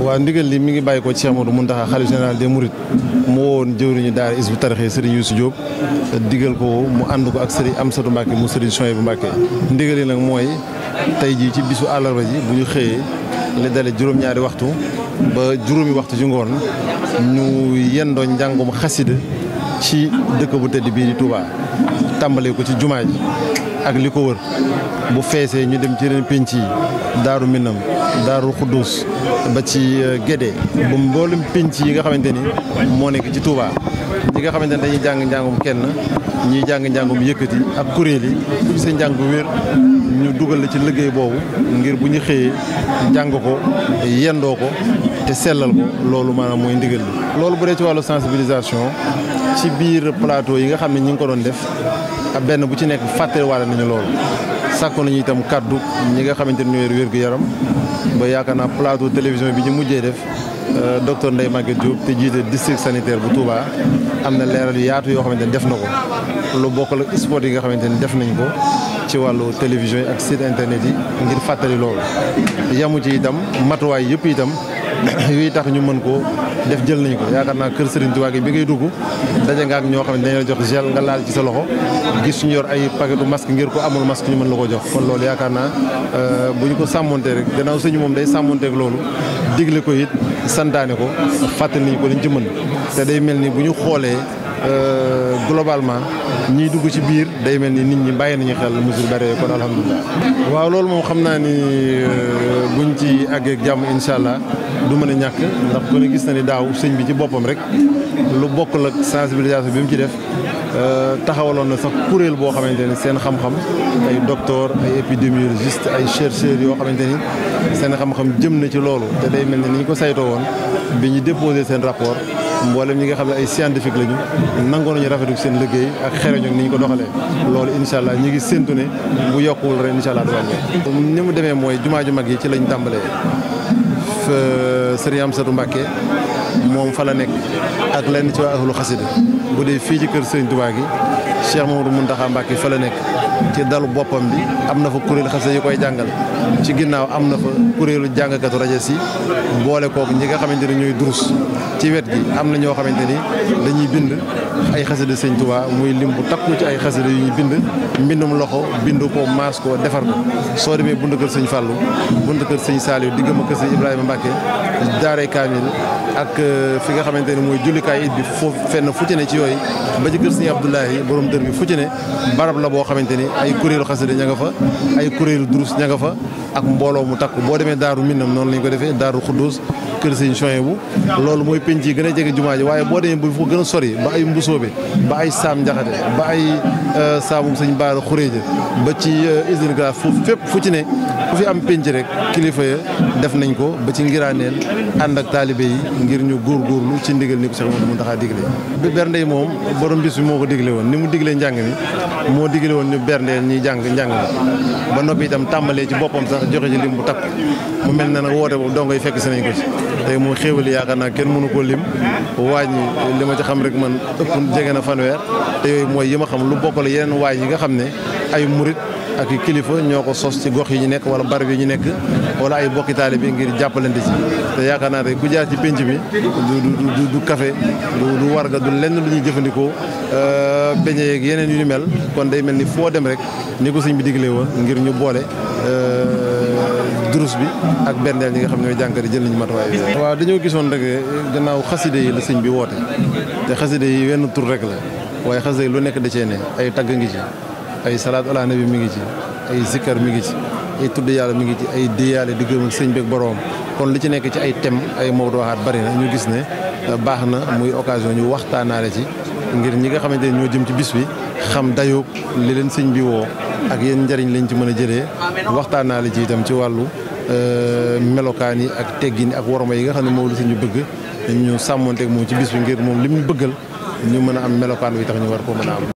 waaw ndigal li mi ngi bàyyi ko Cheikh Modou Mountakha xalifa général des Mourides mu woon jëwriñu daara Hizbut Tarqiyyah Serigne Youssou Diop digal ko mu ànd ko ak Serigne Amsatou Mbacké mu Serigne Souhaïbou Mbacké ndigal yi nag mooy tey jii ci bisu àllarba ji bu ñu xëyee li dale juróom-ñaari waxtu ba juróomi waxtu ci ngoon ñu yendoo njàngum xasida ci dëkk bu tëdd bii di Touba tàmbalee ko ci jumaa ji ak li ko wër bu feesee ñu dem ci yeneen pénc yi Daaru Minam Daaru Xuddus ba ci Gédé ba mboolem pénc yi nga xamante ni moo nekk ci Touba ñi nga xamante ne dañuy jàng njàngum kenn ñiy jàng njàngum yëkkati ak kuréel yi sa njàng wér ñu dugal la ci liggéey boobu ngir bu ñu xëyee jàng ko yendoo ko te sellal ko loolu maanaam mooy ndigal li loolu bu dee ci wàllu sensibilisation ci biir plateau yi nga xam ne ñi ngi ko doon def benn bu ci nekk fàttaliwaale nañu loolu sàkku nañu itam kaddu ñi nga xamante ni ñoo yor wér-gu-yaram ba yaakaar naa plateau télévision bi ñu mujjee def docteur Ndeye Maguette Diop te jiite district sanitaire bu Touba am na leeral yu yaatu yoo xamante ni def na ko lu bokkal ak sport yi nga xamante ni def nañ ko ci wàllu télévision yi ak site internet yi ngir fàttali loolu yamu ci itam matuwaay yëpp itam yooyu tax ñu mën ko def jël nañ ko yaakaar naa kër Serigne Touba gi bi ngay dugg daje nga ak ñoo xam ne dañu la jox gel nga laal ci sa loxo gis ñu yor ay paquetu masque ngir ko amul masque ñu mën la ko jox kon loolu yaakaar naa bu ñu ko sàmmontee rek gannaaw sëñu moom day sàmmonteek loolu digle ko it santaane ko fàttali nañ ko liñ ci mën te day mel ni bu ñu xoolee globalement ñiy dugg ci biir day mel ni nit ñi bàyyi nañu xel mesure bare kon alhamdulilah. waaw loolu moom xam naa ni buñ ci àggee ak jàmm incha allah du mën a ñàkk ndax ku ne gis na ni daaw sëñ bi ci boppam rek lu bokkul ak sensibilisation bi mu ci def taxawaloon na sax kuréel boo xamante ni seen xam-xam ay docteur ay épidémiologiste ay chercheurs yoo xamante ni seen xam-xam jëm na ci loolu te day mel ni ni ñu ko saytoo woon bi ñu déposé seen rapport mboolem ñi nga xam ne ay scientifique lañu nangoo nañu rafetlu seen liggéey ak xereñu ni ñu ko doxalee loolu incha allah ñi ngi séntu ne bu yokkuwul ren incha allah du wàññi. ni mu demee mooy jumaa ju mag yi ci lañ tàmbalee Serigne Amsatou Mbacké moom fa la nekk ak lenn ci waa ahlu xasida bu dee fii ci kër Serigne Touba gi Cheikh Mamadou Mountakha Mbacké fa la nekk ci dalu boppam bi am na fa kuréel xasida yi koy jàngal ci ginnaaw am na fa kuréelu jàngkatu rajo si boole kook ñi nga xamante ne ñooy durus ci wet gi am na ñoo xamante ni dañuy bind ay xasida Sëñ Touba muy lim bu takku ci ay xasida yu ñuy bind mbindum loxo bind ko maas ko defar ko soo demee bunt kër Sëñ Fallou bunt kër Sëñ Saliou diggam kër Sëñ Ibrahima Mbacké daaray kaamil ak fi nga xamante ne mooy jullikaay it bi foofu fenn fu ci ne ci yooyu ba ci kër Sëñ Abdoulahi borom dër bi fu ci ne barab la boo xamante ni ay kuréelu xasida ña nga fa ay kuréelu durus ña nga fa ak mbooloo mu takku boo demee Daaru Minam noonu lañ ko defee Daaru Xuddus kër Sëñ Souhaïbou loolu mooy penc yi gën a jege jumaa ji waaye boo demee bu fa gën a sori ba ay Mbusoobe ba ay Saam Njaxate ba ay Saamum Sëñ Baara Xuréeja ba ci usine glace foofu fépp fu ci ne fu fi am penc rek kilifa ya def nañ ko ba ci ngiraaneel ànd ak taalibe yi ngir ñu góorgóorlu ci ndigal ni ko Cheikh Mamadou Mountakha digle bi bernde yi moom borom bis bi moo ko digle woon ni mu diglee njàng mi moo digle woon ñu berndeel ñuy jàng njàng mi ba noppi itam tàmbalee ci boppam sax joxe ci lim bu takk mu mel na nag woote boobu dongo yi fekk si nañ ko ci tey mu xéewali yaakaar naa kenn mënu ko lim wàññi li ma ci xam rek man ëpp jege na fanweer te yooyu mooy yi ma xam lu bokkal yeneen waay yi nga xam ne ay murit ak kilifa ñoo ko sos ci gox yi ñu nekk wala barab yi ñu nekk wala ay bokki taalibe bi ngir jàppalante ci te yaakaar naa tey ku jaar ci penc bi du café du warga du lenn lu ñuy jëfandikoo beñe yeeg yeneen yu ñu mel kon day mel ni foo dem rek ni ko sëñ bi diglee woon ngir ñu boole durus bi ak berndeel ñi nga xam ne ñooy jànkar yi jël nañu matuwaay waaw dañoo gisoon rek gannaaw xaside yi la sëñ bi woote te xaside yi wenn tur rek la waaye xaside yi lu nekk da cee ne ay tagg ngi ci ay salaatu ala nabi mi ngi ci ay zikkar mi ngi ci ay tudd yàlla mi ngi ci ay déyaale di gëm ak sëñ beeg boroom kon li ci nekk ci ay thème ay mawduwaat bari na ñu gis ne baax na muy occasion ñu waxtaanaale ci ngir ñi nga xamante ne ñoo jëm ci bis bi xam dayoo li leen sëñ bi woo ak yéen njëriñ lañ ci mën a jëlee waxtaanaale ci itam ci wàllu melokaan yi ak teggin ak worma yi nga xam ne moom la sëñ bi bëgg ñu sàmmonteeg moom ci bis bi ngir moom li mu bëggal ñu mën a am melokaan wi tax ñu war ko mën a am.